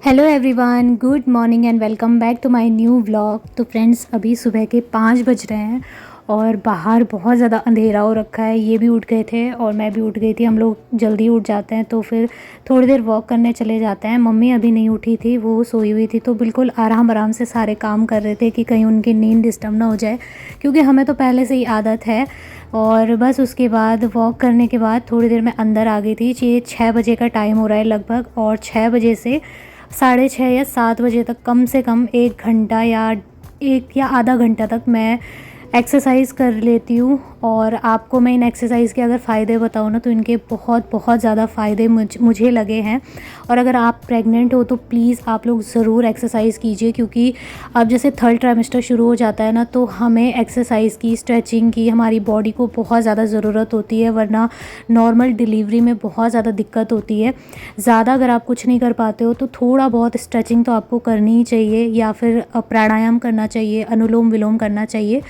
Hello everyone, good morning and welcome back to my new vlog. तो friends, अभी सुबह के 5 बज रहे हैं और बाहर बहुत ज़्यादा अंधेरा हो रखा है। ये भी उठ गए थे और मैं भी उठ गई थी। हम लोग जल्दी उठ जाते हैं तो फिर थोड़ी देर वॉक करने चले जाते हैं। मम्मी अभी नहीं उठी थी, वो सोई हुई थी, तो बिल्कुल आराम आराम से सारे काम कर रहे थे कि कहीं उनकी नींद डिस्टर्ब ना हो जाए, क्योंकि हमें तो पहले से ही आदत है। और बस उसके बाद वॉक करने के बाद थोड़ी देर मैं अंदर आ गई थी। ये 6 बजे का टाइम हो रहा है लगभग, और 6 बजे से 6:30 या 7 बजे तक कम से कम 1 घंटा या 1 या आधा घंटा तक मैं एक्सरसाइज़ कर लेती हूँ। और आपको मैं इन एक्सरसाइज़ के अगर फ़ायदे बताऊँ ना, तो इनके बहुत बहुत ज़्यादा फ़ायदे मुझे लगे हैं। और अगर आप प्रेग्नेंट हो तो प्लीज़ आप लोग ज़रूर एक्सरसाइज़ कीजिए, क्योंकि अब जैसे थर्ड ट्राइमेस्टर शुरू हो जाता है ना, तो हमें एक्सरसाइज़ की, स्ट्रेचिंग की हमारी बॉडी को बहुत ज़्यादा ज़रूरत होती है, वरना नॉर्मल डिलीवरी में बहुत ज़्यादा दिक्कत होती है। ज़्यादा अगर आप कुछ नहीं कर पाते हो तो थोड़ा बहुत स्ट्रेचिंग तो आपको करनी ही चाहिए, या फिर प्राणायाम करना चाहिए, अनुलोम विलोम करना चाहिए।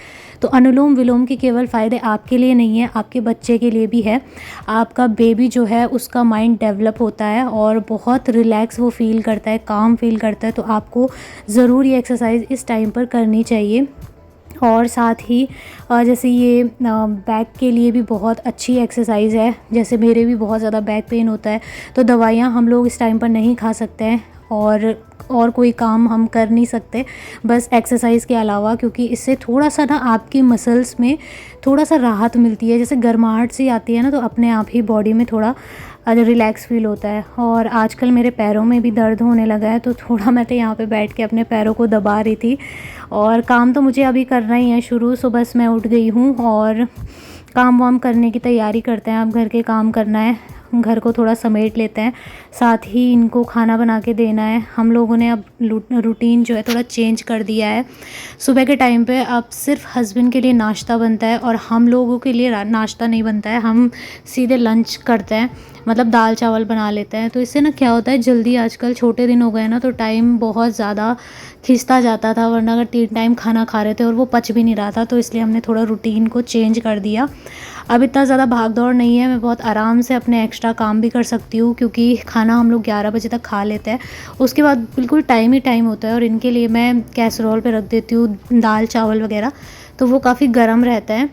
तो अनुलोम विलोम के केवल फ़ायदे आपके लिए नहीं है, आपके बच्चे के लिए भी है। आपका बेबी जो है उसका माइंड डेवलप होता है और बहुत रिलैक्स वो फ़ील करता है, काम फ़ील करता है। तो आपको ज़रूर ये एक्सरसाइज़ इस टाइम पर करनी चाहिए। और साथ ही जैसे ये बैक के लिए भी बहुत अच्छी एक्सरसाइज़ है। जैसे मेरे भी बहुत ज़्यादा बैक पेन होता है, तो दवाइयाँ हम लोग इस टाइम पर नहीं खा सकते हैं, और कोई काम हम कर नहीं सकते बस एक्सरसाइज़ के अलावा, क्योंकि इससे थोड़ा सा ना आपकी मसल्स में थोड़ा सा राहत मिलती है। जैसे गर्माहट सी आती है ना, तो अपने आप ही बॉडी में थोड़ा रिलैक्स फ़ील होता है। और आजकल मेरे पैरों में भी दर्द होने लगा है, तो थोड़ा मैं तो यहाँ पे बैठ के अपने पैरों को दबा रही थी। और काम तो मुझे अभी करना ही है शुरू, सो बस मैं उठ गई हूँ और काम वाम करने की तैयारी करते हैं। अब घर के काम करना है, घर को थोड़ा समेट लेते हैं, साथ ही इनको खाना बना के देना है। हम लोगों ने अब रूटीन जो है थोड़ा चेंज कर दिया है। सुबह के टाइम पे अब सिर्फ हस्बैंड के लिए नाश्ता बनता है और हम लोगों के लिए नाश्ता नहीं बनता है। हम सीधे लंच करते हैं, मतलब दाल चावल बना लेते हैं। तो इससे ना क्या होता है, जल्दी आजकल छोटे दिन हो गए ना, तो टाइम बहुत ज़्यादा खिंचता जाता था। वरना अगर 3 टाइम खाना खा रहे थे और वो पच भी नहीं रहा था, तो इसलिए हमने थोड़ा रूटीन को चेंज कर दिया। अब इतना ज़्यादा भाग दौड़ नहीं है, मैं बहुत आराम से अपने एक्स्ट्रा काम भी कर सकती हूँ, क्योंकि खाना हम लोग 11 बजे तक खा लेते हैं। उसके बाद बिल्कुल टाइम ही टाइम होता है, और इनके लिए मैं कैसरोल पे रख देती हूँ दाल चावल वगैरह, तो वो काफ़ी गर्म रहता है।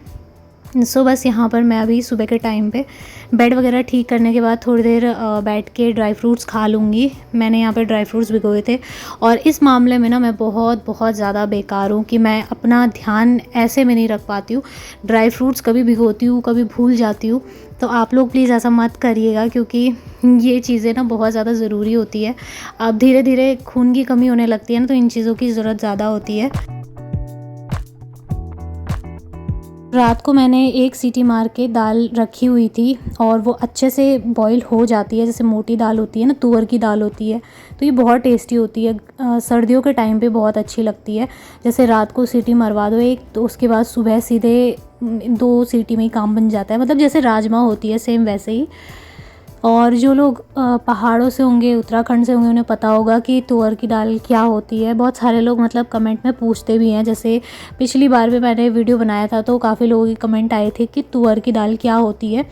सो बस यहाँ पर मैं अभी सुबह के टाइम पे बेड वगैरह ठीक करने के बाद थोड़ी देर बैठ के ड्राई फ्रूट्स खा लूँगी। मैंने यहाँ पे ड्राई फ्रूट्स भिगोए थे, और इस मामले में ना मैं बहुत बहुत ज़्यादा बेकार हूँ कि मैं अपना ध्यान ऐसे में नहीं रख पाती हूँ। ड्राई फ्रूट्स कभी भिगोती हूँ, कभी भूल जाती हूँ। तो आप लोग प्लीज़ ऐसा मत करिएगा, क्योंकि ये चीज़ें ना बहुत ज़्यादा ज़रूरी होती है। अब धीरे धीरे खून की कमी होने लगती है ना, तो इन चीज़ों की ज़रूरत ज़्यादा होती है। रात को मैंने 1 सीटी मार के दाल रखी हुई थी, और वो अच्छे से बॉईल हो जाती है। जैसे मोटी दाल होती है ना, तुअर की दाल होती है, तो ये बहुत टेस्टी होती है। सर्दियों के टाइम पे बहुत अच्छी लगती है। जैसे रात को सीटी मरवा दो 1, तो उसके बाद सुबह सीधे 2 सीटी में ही काम बन जाता है। मतलब जैसे राजमा होती है, सेम वैसे ही। और जो लोग पहाड़ों से होंगे, उत्तराखंड से होंगे, उन्हें पता होगा कि तुअर की दाल क्या होती है। बहुत सारे लोग मतलब कमेंट में पूछते भी हैं। जैसे पिछली बार भी मैंने वीडियो बनाया था, तो काफ़ी लोगों के कमेंट आए थे कि तुअर की दाल क्या होती है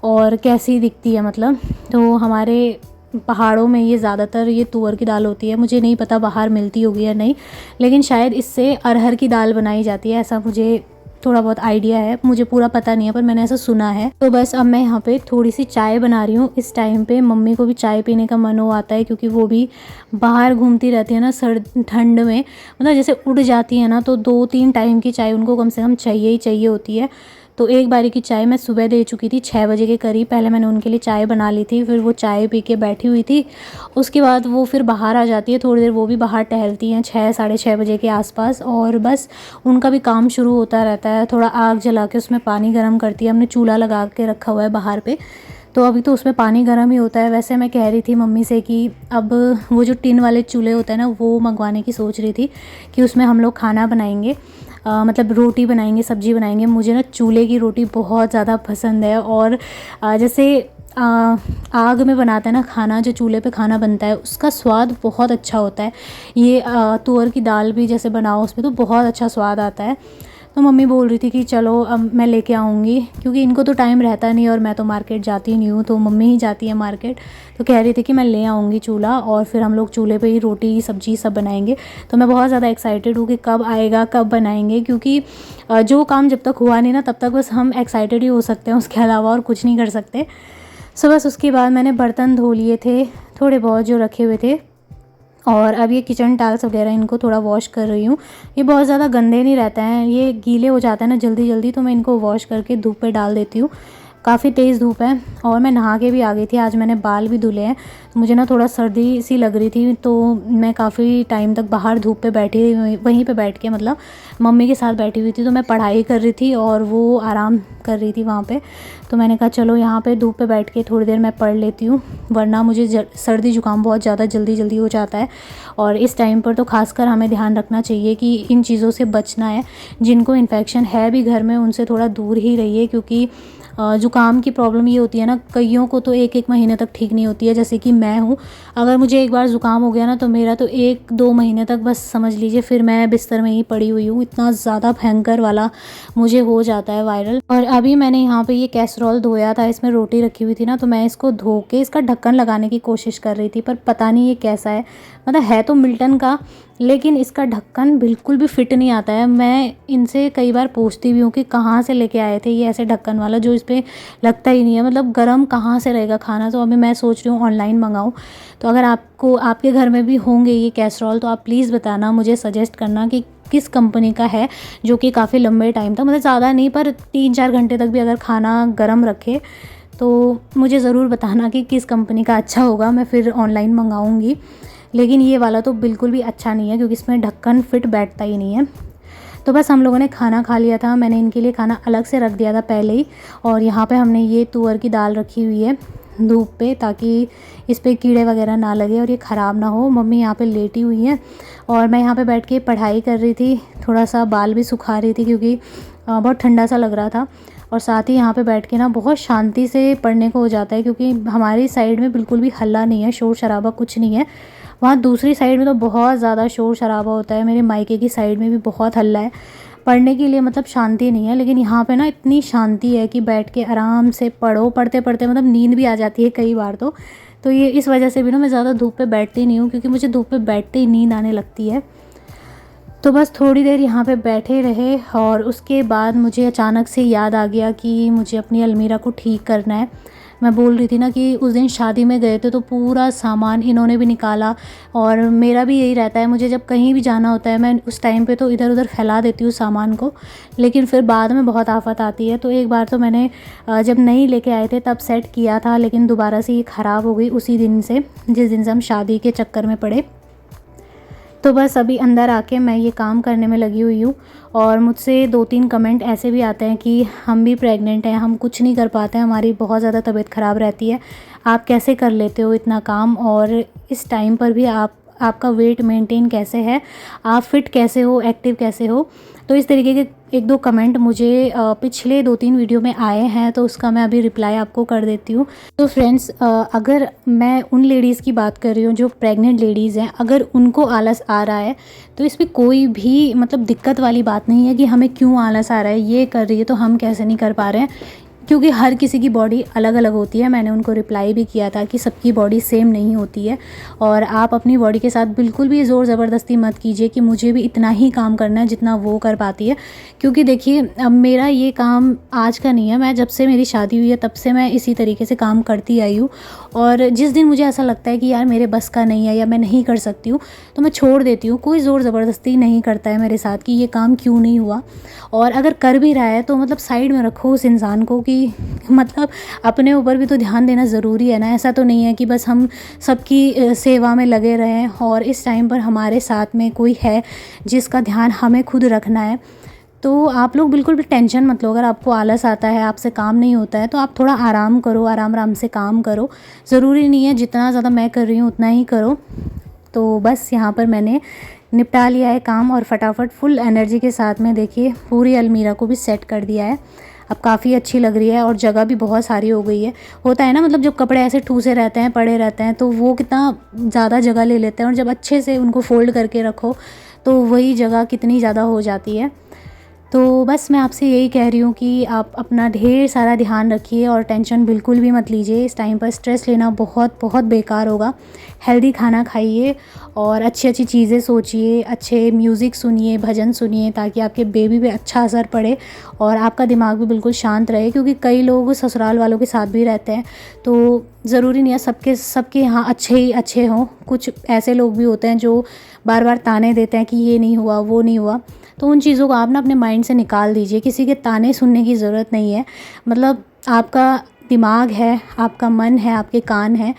और कैसी दिखती है। मतलब तो हमारे पहाड़ों में ये ज़्यादातर ये तुअर की दाल होती है। मुझे नहीं पता बाहर मिलती होगी या नहीं, लेकिन शायद इससे अरहर की दाल बनाई जाती है, ऐसा मुझे थोड़ा बहुत आइडिया है। मुझे पूरा पता नहीं है, पर मैंने ऐसा सुना है। तो बस अब मैं यहाँ पे थोड़ी सी चाय बना रही हूँ। इस टाइम पे मम्मी को भी चाय पीने का मन हो आता है, क्योंकि वो भी बाहर घूमती रहती है ना ठंड में। मतलब जैसे उड़ जाती है ना, तो 2-3 टाइम की चाय उनको कम से कम चाहिए ही चाहिए होती है। तो एक बारी की चाय मैं सुबह दे चुकी थी 6 बजे के करीब। पहले मैंने उनके लिए चाय बना ली थी, फिर वो चाय पी के बैठी हुई थी। उसके बाद वो फिर बाहर आ जाती है, थोड़ी देर वो भी बाहर टहलती हैं 6 साढ़े 6 बजे के आसपास। और बस उनका भी काम शुरू होता रहता है। थोड़ा आग जला के उसमें पानी गर्म करती है। हमने चूल्हा लगा के रखा हुआ है बाहर पे, तो अभी तो उसमें पानी गर्म ही होता है। वैसे मैं कह रही थी मम्मी से कि अब वो जो टिन वाले चूल्हे होते हैं ना, वो मंगवाने की सोच रही थी कि उसमें हम लोग खाना बनाएंगे। मतलब रोटी बनाएंगे, सब्ज़ी बनाएंगे। मुझे ना चूल्हे की रोटी बहुत ज़्यादा पसंद है। और जैसे आग में बनाते हैं ना खाना, जो चूल्हे पे खाना बनता है उसका स्वाद बहुत अच्छा होता है। ये तुअर की दाल भी जैसे बनाओ उसमें, तो बहुत अच्छा स्वाद आता है। तो मम्मी बोल रही थी कि चलो अब मैं लेके आऊँगी, क्योंकि इनको तो टाइम रहता नहीं और मैं तो मार्केट जाती नहीं हूँ, तो मम्मी ही जाती है मार्केट। तो कह रही थी कि मैं ले आऊँगी चूल्हा और फिर हम लोग चूल्हे पे ही रोटी सब्जी सब बनाएंगे। तो मैं बहुत ज़्यादा एक्साइटेड हूँ कि कब आएगा, कब बनाएंगे, क्योंकि जो काम जब तक हुआ नहीं ना तब तक बस हम एक्साइटेड ही हो सकते हैं, उसके अलावा और कुछ नहीं कर सकते। सो बस उसके बाद मैंने बर्तन धो लिए थे थोड़े बहुत जो रखे हुए थे, और अब ये किचन टाइल्स वगैरह इनको थोड़ा वॉश कर रही हूँ। ये बहुत ज़्यादा गंदे नहीं रहते हैं, ये गीले हो जाते हैं ना जल्दी जल्दी, तो मैं इनको वॉश करके धूप पे डाल देती हूँ। काफ़ी तेज़ धूप है और मैं नहा के भी आ गई थी, आज मैंने बाल भी धुले हैं। मुझे ना थोड़ा सर्दी सी लग रही थी, तो मैं काफ़ी टाइम तक बाहर धूप पे बैठी, वहीं पे बैठ के मतलब मम्मी के साथ बैठी हुई थी। तो मैं पढ़ाई कर रही थी और वो आराम कर रही थी वहाँ पे। तो मैंने कहा चलो यहाँ पे धूप पे बैठ के थोड़ी देर मैं पढ़ लेती हूँ, वरना मुझे सर्दी जुकाम बहुत ज़्यादा जल्दी जल्दी हो जाता है। और इस टाइम पर तो खासकर हमें ध्यान रखना चाहिए कि इन चीज़ों से बचना है। जिनको इन्फेक्शन है भी घर में उनसे थोड़ा दूर ही रहिए, क्योंकि ज़ुकाम की प्रॉब्लम ये होती है ना, कईयों को तो 1-1 महीने तक ठीक नहीं होती है, जैसे कि मैं हूँ। अगर मुझे एक बार ज़ुकाम हो गया ना तो मेरा तो 1-2 महीने तक बस समझ लीजिए फिर मैं बिस्तर में ही पड़ी हुई हूँ, इतना ज़्यादा भयंकर वाला मुझे हो जाता है वायरल। और अभी मैंने यहाँ पे ये कैसरोल धोया था, इसमें रोटी रखी हुई थी ना, तो मैं इसको धो के इसका ढक्कन लगाने की कोशिश कर रही थी, पर पता नहीं ये कैसा है। मतलब है तो मिल्टन का, लेकिन इसका ढक्कन बिल्कुल भी फिट नहीं आता है। मैं इनसे कई बार पूछती भी हूँ कि कहाँ से लेके आए थे ये ऐसे ढक्कन वाला जो इस पर लगता ही नहीं है, मतलब गर्म कहाँ से रहेगा खाना। तो अभी मैं सोच रही हूँ ऑनलाइन मंगाऊँ। तो अगर आपको आपके घर में भी होंगे ये कैसरोल तो आप प्लीज़ बताना, मुझे सजेस्ट करना कि किस कंपनी का है जो कि काफ़ी लंबे टाइम तक, मतलब ज़्यादा नहीं पर 3-4 घंटे तक भी अगर खाना गर्म रखे तो मुझे ज़रूर बताना कि किस कंपनी का अच्छा होगा, मैं फिर ऑनलाइन मंगाऊँगी। लेकिन ये वाला तो बिल्कुल भी अच्छा नहीं है, क्योंकि इसमें ढक्कन फिट बैठता ही नहीं है। तो बस हम लोगों ने खाना खा लिया था, मैंने इनके लिए खाना अलग से रख दिया था पहले ही। और यहाँ पे हमने ये तुअर की दाल रखी हुई है धूप पे, ताकि इस पे कीड़े वगैरह ना लगे और ये ख़राब ना हो। मम्मी यहाँ पे लेटी हुई हैं और मैं यहाँ पे बैठ के पढ़ाई कर रही थी, थोड़ा सा बाल भी सुखा रही थी क्योंकि बहुत ठंडा सा लग रहा था। और साथ ही यहाँ पे बैठ के ना बहुत शांति से पढ़ने को हो जाता है, क्योंकि हमारी साइड में बिल्कुल भी हल्ला नहीं है, शोर शराबा कुछ नहीं है। वहाँ दूसरी साइड में तो बहुत ज़्यादा शोर शराबा होता है, मेरे मायके की साइड में भी बहुत हल्ला है, पढ़ने के लिए मतलब शांति नहीं है। लेकिन यहाँ पे ना इतनी शांति है कि बैठ के आराम से पढ़ो, पढ़ते पढ़ते मतलब नींद भी आ जाती है कई बार तो ये इस वजह से भी ना मैं ज़्यादा धूप पे बैठती नहीं हूँ, क्योंकि मुझे धूप पे बैठते ही नींद आने लगती है। तो बस थोड़ी देर यहाँ पे बैठे रहे और उसके बाद मुझे अचानक से याद आ गया कि मुझे अपनी अलमीरा को ठीक करना है। मैं बोल रही थी ना कि उस दिन शादी में गए थे तो पूरा सामान इन्होंने भी निकाला, और मेरा भी यही रहता है, मुझे जब कहीं भी जाना होता है मैं उस टाइम पे तो इधर उधर फैला देती हूँ सामान को, लेकिन फिर बाद में बहुत आफत आती है। तो एक बार तो मैंने जब नई लेके आए थे तब सेट किया था, लेकिन दोबारा से ये ख़राब हो गई उसी दिन से, जिस दिन से हम शादी के चक्कर में पड़े। तो बस अभी अंदर आके मैं ये काम करने में लगी हुई हूँ। और मुझसे 2-3 कमेंट ऐसे भी आते हैं कि हम भी प्रेग्नेंट हैं, हम कुछ नहीं कर पाते हैं, हमारी बहुत ज़्यादा तबीयत ख़राब रहती है, आप कैसे कर लेते हो इतना काम, और इस टाइम पर भी आपका वेट मेंटेन कैसे है, आप फिट कैसे हो, एक्टिव कैसे हो। तो इस तरीके के 1-2 कमेंट मुझे पिछले 2-3 वीडियो में आए हैं, तो उसका मैं अभी रिप्लाई आपको कर देती हूँ। तो फ्रेंड्स, अगर मैं उन लेडीज़ की बात कर रही हूँ जो प्रेग्नेंट लेडीज़ हैं, अगर उनको आलस आ रहा है तो इसमें कोई भी मतलब दिक्कत वाली बात नहीं है कि हमें क्यों आलस आ रहा है, ये कर रही है तो हम कैसे नहीं कर पा रहे हैं, क्योंकि हर किसी की बॉडी अलग अलग होती है। मैंने उनको रिप्लाई भी किया था कि सबकी बॉडी सेम नहीं होती है, और आप अपनी बॉडी के साथ बिल्कुल भी ज़ोर ज़बरदस्ती मत कीजिए कि मुझे भी इतना ही काम करना है जितना वो कर पाती है। क्योंकि देखिए, अब मेरा ये काम आज का नहीं है, मैं जब से मेरी शादी हुई है तब से मैं इसी तरीके से काम करती आई हूँ। और जिस दिन मुझे ऐसा लगता है कि यार मेरे बस का नहीं है या मैं नहीं कर सकती हूँ तो मैं छोड़ देती हूँ। कोई ज़ोर ज़बरदस्ती नहीं करता है मेरे साथ कि ये काम क्यों नहीं हुआ। और अगर कर भी रहा है तो मतलब साइड में रखो उस इंसान को, कि मतलब अपने ऊपर भी तो ध्यान देना ज़रूरी है ना। ऐसा तो नहीं है कि बस हम सबकी सेवा में लगे रहें और इस टाइम पर हमारे साथ में कोई है जिसका ध्यान हमें खुद रखना है। तो आप लोग बिल्कुल भी टेंशन मत लो, अगर आपको आलस आता है, आपसे काम नहीं होता है, तो आप थोड़ा आराम करो, आराम आराम से काम करो। ज़रूरी नहीं है जितना ज़्यादा मैं कर रही हूँ उतना ही करो। तो बस यहाँ पर मैंने निपटा लिया है काम, और फटाफट फुल एनर्जी के साथ में देखिए पूरी अलमीरा को भी सेट कर दिया है। अब काफ़ी अच्छी लग रही है और जगह भी बहुत सारी हो गई है। होता है ना, मतलब जब कपड़े ऐसे ठूसे रहते हैं, पड़े रहते हैं, तो वो कितना ज़्यादा जगह ले लेते हैं, और जब अच्छे से उनको फ़ोल्ड करके रखो तो वही जगह कितनी ज़्यादा हो जाती है। तो बस मैं आपसे यही कह रही हूँ कि आप अपना ढेर सारा ध्यान रखिए और टेंशन बिल्कुल भी मत लीजिए। इस टाइम पर स्ट्रेस लेना बहुत बहुत बेकार होगा। हेल्दी खाना खाइए और अच्छी अच्छी चीज़ें सोचिए, अच्छे म्यूज़िक सुनिए, भजन सुनिए, ताकि आपके बेबी पे अच्छा असर पड़े और आपका दिमाग भी बिल्कुल शांत रहे। क्योंकि कई लोग ससुराल वालों के साथ भी रहते हैं, तो ज़रूरी नहीं है सबके यहाँ अच्छे ही अच्छे हों। कुछ ऐसे लोग भी होते हैं जो बार बार ताने देते हैं कि ये नहीं हुआ, वो नहीं हुआ। तो उन चीज़ों को आप ना अपने माइंड से निकाल दीजिए। किसी के ताने सुनने की ज़रूरत नहीं है। मतलब आपका दिमाग है, आपका मन है, आपके कान हैं,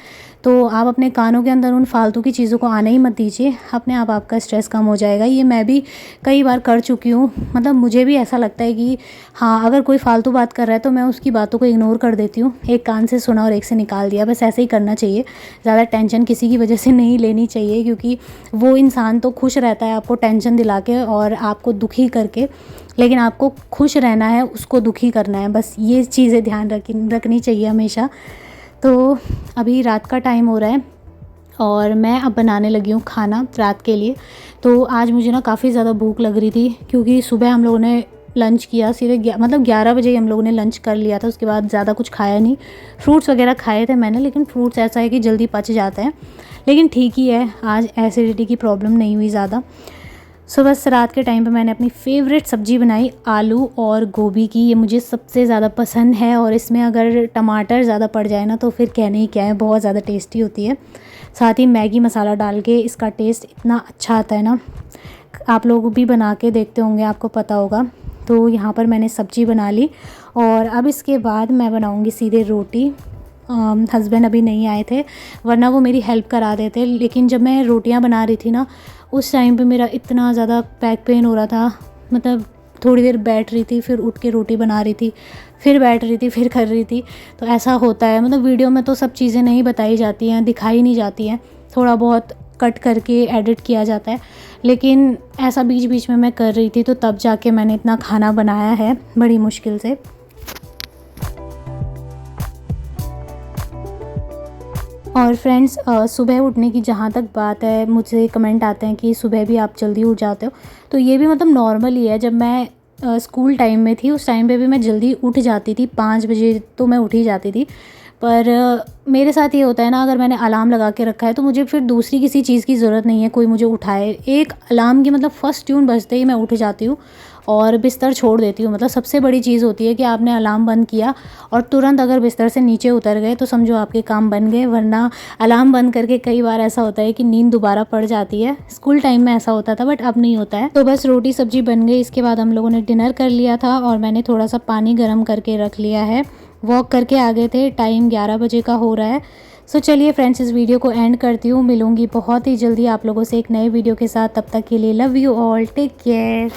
तो आप अपने कानों के अंदर उन फालतू की चीज़ों को आने ही मत दीजिए। अपने आप आपका स्ट्रेस कम हो जाएगा। ये मैं भी कई बार कर चुकी हूँ। मतलब मुझे भी ऐसा लगता है कि हाँ, अगर कोई फालतू बात कर रहा है तो मैं उसकी बातों को इग्नोर कर देती हूँ। एक कान से सुना और एक से निकाल दिया, बस ऐसे ही करना चाहिए। ज़्यादा टेंशन किसी की वजह से नहीं लेनी चाहिए, क्योंकि वो इंसान तो खुश रहता है आपको टेंशन दिला के और आपको दुखी करके, लेकिन आपको खुश रहना है, उसको दुखी करना है। बस ये चीज़ें ध्यान रखनी चाहिए हमेशा। तो अभी रात का टाइम हो रहा है और मैं अब बनाने लगी हूँ खाना रात के लिए। तो आज मुझे ना काफ़ी ज़्यादा भूख लग रही थी, क्योंकि सुबह हम लोगों ने लंच किया सीधे मतलब 11 बजे ही हम लोगों ने लंच कर लिया था। उसके बाद ज़्यादा कुछ खाया नहीं। फ्रूट्स वगैरह खाए थे मैंने, लेकिन फ्रूट्स ऐसा है कि जल्दी पच जाता है। लेकिन ठीक ही है, आज एसिडिटी की प्रॉब्लम नहीं हुई ज़्यादा। सो बस रात के टाइम पे मैंने अपनी फ़ेवरेट सब्ज़ी बनाई आलू और गोभी की। ये मुझे सबसे ज़्यादा पसंद है और इसमें अगर टमाटर ज़्यादा पड़ जाए ना तो फिर कहने ही क्या है, बहुत ज़्यादा टेस्टी होती है। साथ ही मैगी मसाला डाल के इसका टेस्ट इतना अच्छा आता है ना। आप लोग भी बना के देखते होंगे, आपको पता होगा। तो यहाँ पर मैंने सब्ज़ी बना ली और अब इसके बाद मैं बनाऊँगी सीधे रोटी। हस्बैंड अभी नहीं आए थे, वरना वो मेरी हेल्प करा देते। लेकिन जब मैं रोटियां बना रही थी ना, उस टाइम पे मेरा इतना ज़्यादा बैक पेन हो रहा था। मतलब थोड़ी देर बैठ रही थी, फिर उठ के रोटी बना रही थी, फिर बैठ रही थी, फिर कर रही थी। तो ऐसा होता है। मतलब वीडियो में तो सब चीज़ें नहीं बताई जाती हैं, दिखाई नहीं जाती हैं, थोड़ा बहुत कट करके एडिट किया जाता है। लेकिन ऐसा बीच बीच में मैं कर रही थी, तो तब जाके मैंने इतना खाना बनाया है बड़ी मुश्किल से। और फ्रेंड्स, सुबह उठने की जहाँ तक बात है, मुझे कमेंट आते हैं कि सुबह भी आप जल्दी उठ जाते हो। तो ये भी मतलब नॉर्मल ही है। जब मैं स्कूल टाइम में थी, उस टाइम पे भी मैं जल्दी उठ जाती थी, 5 बजे तो मैं उठ ही जाती थी। पर मेरे साथ ये होता है ना, अगर मैंने अलार्म लगा के रखा है तो मुझे फिर दूसरी किसी चीज़ की ज़रूरत नहीं है कोई मुझे उठाए। एक अलार्म की मतलब फर्स्ट ट्यून बजते ही मैं उठ जाती हूँ और बिस्तर छोड़ देती हूँ। मतलब सबसे बड़ी चीज़ होती है कि आपने अलार्म बंद किया और तुरंत अगर बिस्तर से नीचे उतर गए तो समझो आपके काम बन गए। वरना अलार्म बंद करके कई बार ऐसा होता है कि नींद दोबारा पड़ जाती है। स्कूल टाइम में ऐसा होता था, बट अब नहीं होता है। तो बस रोटी सब्जी बन गई। इसके बाद हम लोगों ने डिनर कर लिया था और मैंने थोड़ा सा पानी गर्म करके रख लिया है। वॉक करके आ गए थे, टाइम 11 बजे का हो रहा है। सो चलिए फ्रेंड्स, इस वीडियो को एंड करती हूँ। मिलूंगी बहुत ही जल्दी आप लोगों से एक नए वीडियो के साथ। तब तक के लिए love you all, take care.